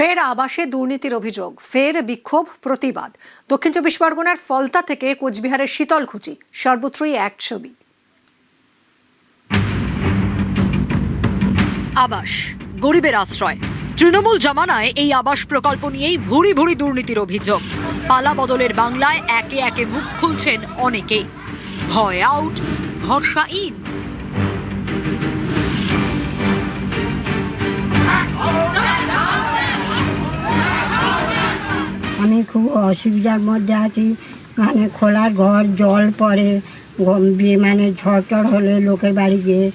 ফের আবাসে দুর্নীতির অভিযোগ, ফের বিক্ষোভ প্রতিবাদ। দক্ষিণ চব্বিশ পরগনার ফলতা থেকে কোচবিহারের শীতলকুচি, সর্বত্রই এক ছবি। আবাস, গরিবের আশ্রয়। তৃণমূল জমানায় এই আবাস প্রকল্প নিয়েই ভুরি ভুরি দুর্নীতির অভিযোগ। পালা বদলের বাংলায় একে একে মুখ খুলছেন অনেকেই। ভয় আউট, ভরসা ইন। আমি খুব অসুবিধার মধ্যে আছি, মানে খোলা ঘর, জল পড়ে, মানে ঝড় হলে লোকের বাড়ি গিয়ে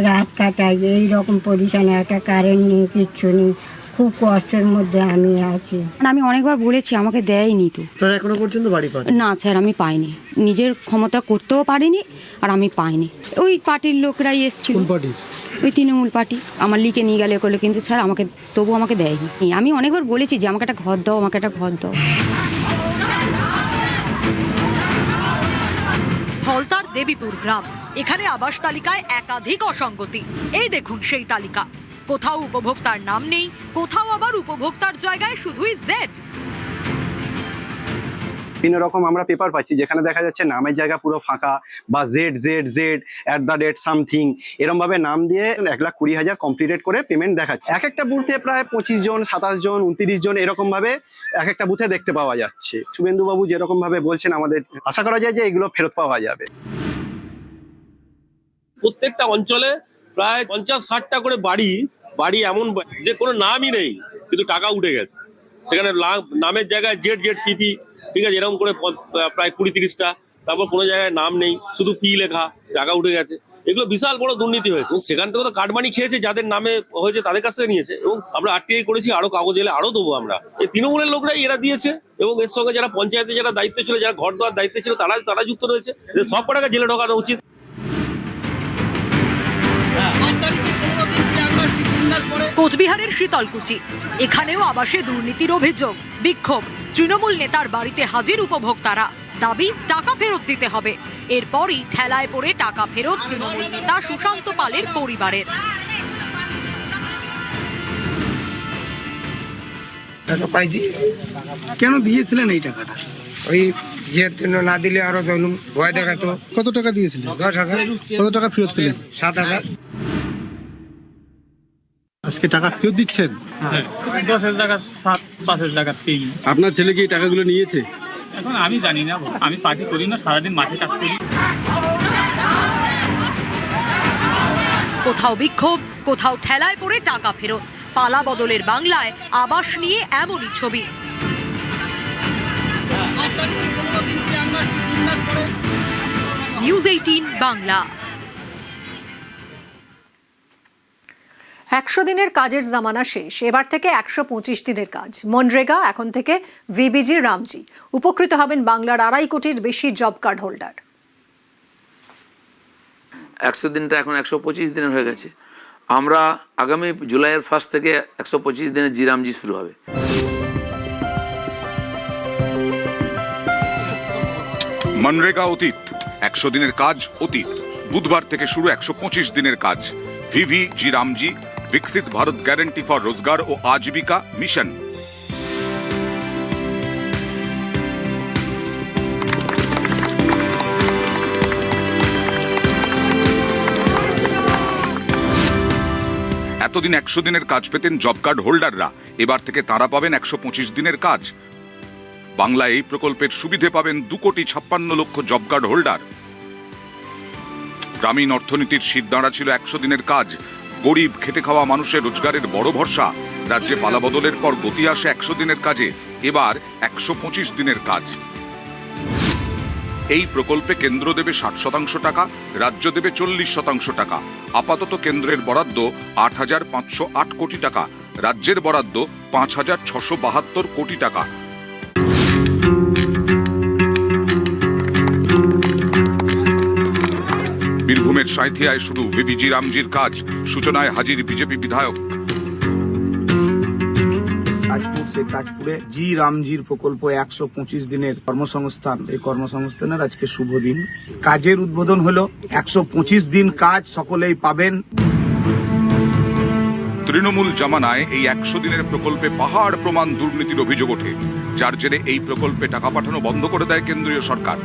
রাত কাটাই, এইরকম পজিশনে, একটা কারেন্ট নেই, কিচ্ছু নেই, খুব কষ্টের মধ্যে আমি আছি। আমি অনেকবার বলেছি, আমাকে দেয়নি তো। এখনো পর্যন্ত বাড়ি পান না স্যার, আমি পাইনি, নিজের ক্ষমতা করতেও পারিনি, আর আমি পাইনি। ওই পার্টির লোকরাই এসছিল, ওই তৃণমূল পার্টি আমার লিখে নিয়ে গেলে করলে, কিন্তু স্যার আমাকে তবু আমাকে দেয়নি। আমি অনেকবার বলেছি যে আমাকে একটা ঘর দাও, আমাকে একটা ঘর দাও। ফলতার দেবীপুর গ্রাম, এখানে আবাস তালিকায় একাধিক অসঙ্গতি। এই দেখুন সেই তালিকা, কোথাও উপভোক্তার নাম নেই, কোথাও আবার উপভোক্তার জায়গায় শুধুই জেড। বিভিন্ন রকম আমরা পেপার পাচ্ছি যেখানে দেখা যাচ্ছে নামের জায়গা পুরো ফাঁকা, বা ZZZ@something এরকম ভাবে নাম দিয়ে 1,20,000 কমপ্লিটেড করে পেমেন্ট দেখাচ্ছে। এক একটা বুথে প্রায় 25 জন, 27 জন, 29 জন এরকম ভাবে এক একটা বুথে দেখতে পাওয়া যাচ্ছে। শুভেন্দু বাবু যেরকম ভাবে বলছেন, আমাদের আশা করা যায় যে এগুলো ফেরত পাওয়া যাবে। প্রত্যেকটা অঞ্চলে প্রায় 50-60টা করে বাড়ি এমন যে কোনো নামই নেই, কিন্তু টাকা উঠে গেছে। সেখানে নামের জায়গায় ZZPP, ঠিক আছে, এরকম করে প্রায় 20-30টা। তারপর কোনো জায়গায় নাম নেই, শুধু পি লেখা, টাকা উঠে গেছে। এগুলো বিশাল বড় দুর্নীতি হয়েছে। সেখান থেকে তো কাটমানি খেয়েছে, যাদের নামে হয়েছে তাদের কাছ থেকে নিয়েছে, এবং আমরা RTI করেছি, আরো কাগজ এলে আরো দেবো আমরা। এই তৃণমূলের লোকরাই এরা দিয়েছে, এবং এর সঙ্গে যারা পঞ্চায়েতে যারা দায়িত্ব ছিল, যারা ঘর দেওয়ার দায়িত্ব ছিল, তারা যুক্ত রয়েছে। সব কটাকে জেলে ঢোকানো উচিত। কোচবিহারের শীতলকুচি, এখানেও আবাসে দুর্নীতির অভিযোগ। বিক্ষোভ, তৃণমূল নেতার বাড়িতে হাজির উপভোক্তারা, দাবি টাকা ফেরত দিতে হবে। এরপরই ঠেলায় পড়ে টাকা ফেরত তৃণমূল নেতা সুশান্ত পালের পরিবারের। টাকা পাইছি। কেন দিয়েছিলেন এই টাকাটা? ওই যে না দিলে আরো ভয় দেখাতো। কত টাকা দিয়েছিলেন? 10,000। কত টাকা ফেরত পেলেন? 7,000। আজকে টাকা ফেরত দিচ্ছেন? হ্যাঁ, 10,000 টাকা 5,000 টাকা 3। আপনার ছেলে কি টাকাগুলো নিয়েছে? এখন আমি জানি না, আমি পার্টি করি না, সারাদিন মাঠে কাজ করি। কোথাও বিক্ষোভ, কোথাও ঠেলায় পড়ে টাকা ফেরত। পালা বদলের বাংলায় আবাস নিয়ে এমনই ছবি। নিউজ 18 বাংলা। 100 দিনের কাজের জামানা শেষ, এবার থেকে 125 দিনের কাজ। মনরেগা এখন থেকে ভিবিজি রামজি। উপকৃত হবেন বাংলার 2.5 কোটির বেশি জব কার্ড হোল্ডার। 100 দিনটা এখন 125 দিনের হয়ে গেছে। আমরা আগামী জুলাইয়ের 1 থেকে 125 দিনের জিরামজি শুরু হবে। মনরেগা অতীত, 100 দিনের কাজ অতীত। বুধবার থেকে শুরু 125 দিনের কাজ। ভিভিজি রামজি, विकसित भारत गारंटी फॉर रोजगार और आजीविका मिशन। এতদিন 100 দিনের কাজ পেতেন জব কার্ড হোল্ডাররা, এবার থেকে তারা পাবেন 125 দিনের কাজ। বাংলায় এই প্রকল্পের সুবিধে পাবেন 2,56,00,000 জব কার্ড হোল্ডার। গ্রামীণ অর্থনীতির শীত দাঁড়া ছিল 100 দিনের কাজ। গরিব খেটে খাওয়া মানুষের রোজগারের বড় ভরসা। রাজ্যে পালাবদলের পর গতি আসে 100 দিনের কাজে, এবার 125 দিনের কাজ। এই প্রকল্পে কেন্দ্র দেবে 60% টাকা, রাজ্য দেবে 40% টাকা। আপাতত কেন্দ্রের বরাদ্দ 8,508 কোটি টাকা, রাজ্যের বরাদ্দ 5,672 কোটি টাকা। বীরভূমের সাঁইথিয়ায় শুরু ভিভিজি রামজির কাজ। সূচনায় হাজির বিজেপি বিধায়ক। কাজপুরে জি রামজির প্রকল্প 125 দিনের কর্মসংস্থান, এই কর্মসংস্থানের আজকে শুভ দিন। কাজের উদ্বোধন হলো। 125 দিন কাজ সকলেই পাবেন। তৃণমূল জামানায় এই 100 দিনের প্রকল্পে পাহাড় প্রমাণ দুর্নীতির অভিযোগ ওঠে, যার জেরে এই প্রকল্পে টাকা পাঠানো বন্ধ করে দেয় কেন্দ্রীয় সরকার।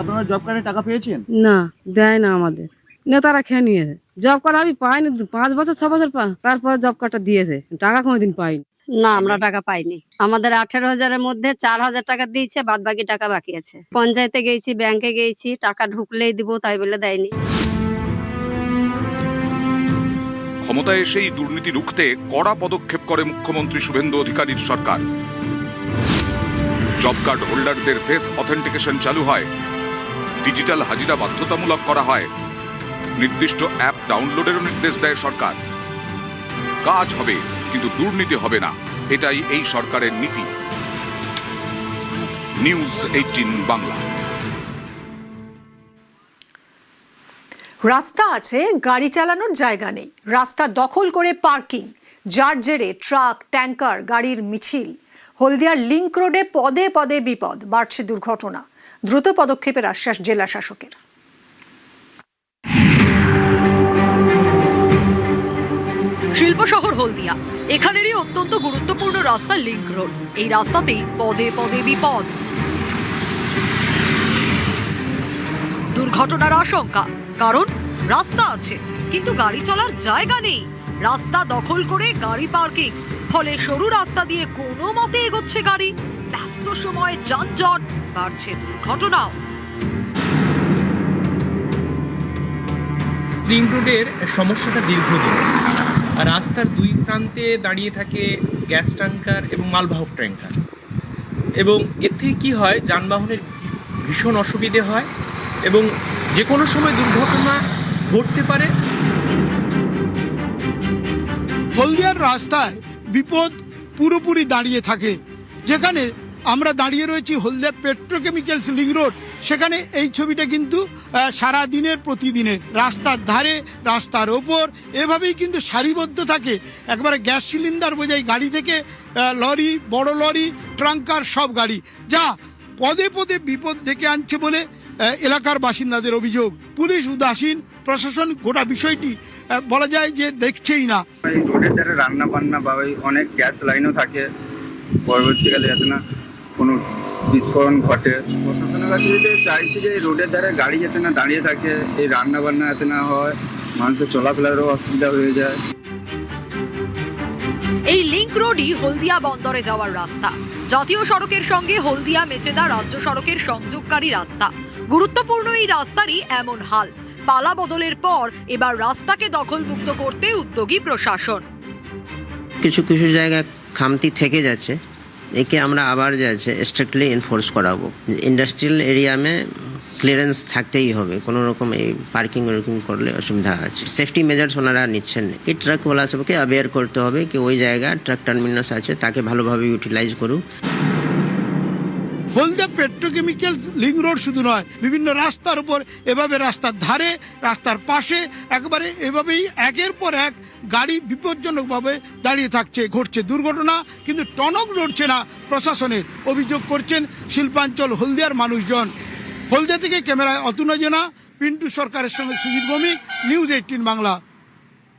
আপনারা জব কার্ডে টাকা পেয়েছেন? না, দেয় না আমাদের, নেতারা খেয়ে নিয়েছে। জব কার্ড আমি পাইনি, 5 বছর 6 বছর তারপরে জব কার্ডটা দিয়েছে, টাকা কোনোদিন পাইনি। না, আমরা টাকা পাইনি। আমাদের 18,000-এর মধ্যে 4,000 টাকা দিয়েছে, বাদ বাকি টাকা বাকি আছে। পঞ্চায়েতে গেছি, ব্যাংকে গেছি, টাকা ঢুকলেই দিব তাই বলে দেয়নি। ক্ষমতায় এসেই দুর্নীতি রুখতে কড়া পদক্ষেপ করে মুখ্যমন্ত্রী শুভেন্দু অধিকারীর সরকার। জব কার্ড হোল্ডারদের ফেস অথেন্টিকেশন চালু হয়, ডিজিটাল হাজিরা বাধ্যতামূলক করা হয়, নির্দিষ্ট অ্যাপ ডাউনলোডেরও নির্দেশ দেয় সরকার। কাজ হবে কিন্তু দুর্নীতি হবে না, এটাই এই সরকারের নীতি। নিউজ 18 বাংলা। রাস্তা আছে, গাড়ি চালানোর জায়গা নেই, রাস্তা দখল করে পার্কিং, যার জেরে ট্রাক, ট্যাঙ্কার, গাড়ির মিছিল। হলদিয়ার লিংক রোডে পদে পদে বিপদ, বাড়ছে দুর্ঘটনা। দ্রুত পদক্ষেপের আশ্বাস জেলা শাসকের। শিল্প শহর হলদিয়া, এখানেরই অত্যন্ত গুরুত্বপূর্ণ রাস্তা লিংক রোড। এই রাস্তাতেই পদে পদে বিপদ, দুর্ঘটনার আশঙ্কা। কারণ রাস্তা আছে কিন্তু গাড়ি চলার জায়গা নেই, রাস্তা দখল করে গাড়ি পার্কিং, ফলে সরু রাস্তা দিয়ে কোনো মতে এগোচ্ছে গাড়ি। ব্যস্ত সময়ে যানজট, বাড়ছে দুর্ঘটনাও। লিংক রোডের সমস্যাটা দীর্ঘদিন। রাস্তার দুই প্রান্তে দাঁড়িয়ে থাকে গ্যাস ট্যাঙ্কার এবং মালবাহক ট্যাঙ্কার, এবং এতে কি হয়, যানবাহনের ভীষণ অসুবিধে হয় এবং যে কোনো সময় দুর্ঘটনা ঘটতে পারে। হলদিয়ার রাস্তায় বিপদ পুরোপুরি দাঁড়িয়ে থাকে। যেখানে আমরা দাঁড়িয়ে রয়েছি হলদিয়া পেট্রোকেমিক্যালস লিংক রোড, সেখানে এই ছবিটা কিন্তু সারা দিনের প্রতিদিনের। রাস্তার ধারে, রাস্তার ওপর এভাবেই কিন্তু সারিবদ্ধ থাকে একবারে গ্যাস সিলিন্ডার বোঝাই গাড়ি থেকে লরি, বড় লরি, ট্রাঙ্কার, সব গাড়ি, যা পদে পদে বিপদ ডেকে আনছে বলে এলাকার বাসিন্দাদের অভিযোগ। পুলিশ উদাসীন, প্রশাসন গোটা বিষয়টি বলা যায় যে দেখছেই না। এই রোডের ধারে রান্না বান্না বা ওই অনেক গ্যাস লাইনও থাকে, পরবর্তীকালে যাতে না কোনো বিস্ফোরণ ঘটে। প্রশাসনের কাছে যদি চাইছি যে এই রোডের ধারে গাড়ি যাতে না দাঁড়িয়ে থাকে, এই রান্না বান্না যাতে না হয়, মানুষের চলাফেরারও অসুবিধা হয়ে যায়। এই লিংক রোডই হলদিয়া বন্দরে যাওয়ার রাস্তা, জাতীয় সড়কের সঙ্গে হলদিয়া মেচেদা রাজ্য সড়কের সংযোগকারী রাস্তা। গুরুত্বপূর্ণ এই রাস্তারই এমন হাল। পালা বদলের পর এবার রাস্তাকে দখলমুক্ত করতে উদ্যোগী প্রশাসন। কিছু কিছু জায়গায় খামতি থেকে যাচ্ছে, একে আমরা আবার যাচ্ছে স্ট্রিক্টলি এনফোর্স করাবো। ইন্ডাস্ট্রিয়াল এরিয়া মে ক্লিয়ারেন্স থাকতেই হবে, কোনো রকম এই পার্কিং ওয়ার্কিং করলে অসুবিধা আছে। সেফটি মেজার্স ওনারা নিচ্ছেন না। এই ট্রাকওয়ালা সবকে অ্যাওয়্যার করতে হবে কি ওই জায়গায় ট্রাক টার্মিনাস আছে, তাকে ভালোভাবে ইউটিলাইজ করুক। হলদিয়া পেট্রোকেমিক্যালস লিংক রোড শুধু নয়, বিভিন্ন রাস্তার উপর এভাবে রাস্তার ধারে, রাস্তার পাশে একেবারে এভাবেই একের পর এক গাড়ি বিপজ্জনকভাবে দাঁড়িয়ে থাকছে, ঘটছে দুর্ঘটনা, কিন্তু টনক নড়ছে না প্রশাসনের, অভিযোগ করছেন শিল্পাঞ্চল হলদিয়ার মানুষজন। হলদিয়া থেকে ক্যামেরায় অতুল জেনা, পিন্টু সরকারের সঙ্গে সুজিত ভৌমিক, নিউজ 18 বাংলা।